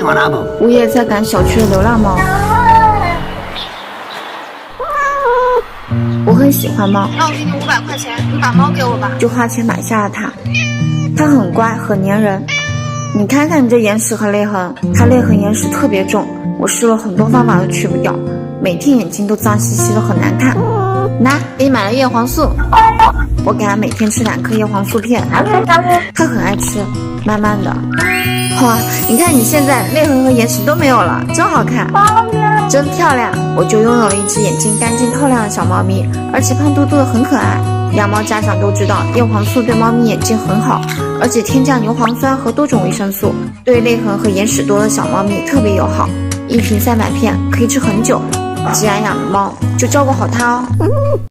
往哪跑？我也在赶小区的流浪猫。我很喜欢猫，那我给你500块钱，你把猫给我吧。就花钱买下了它。它很乖，很粘人。你看看你这眼屎和泪痕，它泪痕眼屎特别重，我试了很多方法都去不掉，每天眼睛都脏兮兮的，很难看。拿，给你买了叶黄素，我给它每天吃2颗叶黄素片，它很爱吃，慢慢的。哇，你看你现在泪痕和眼屎都没有了，真好看，真漂亮！我就拥有了一只眼睛干净透亮的小猫咪，而且胖嘟嘟的很可爱。养猫家长都知道，叶黄素对猫咪眼睛很好，而且添加牛磺酸和多种维生素，对泪痕和眼屎多的小猫咪特别友好。1瓶300片，可以吃很久。既然养了猫，就照顾好它哦。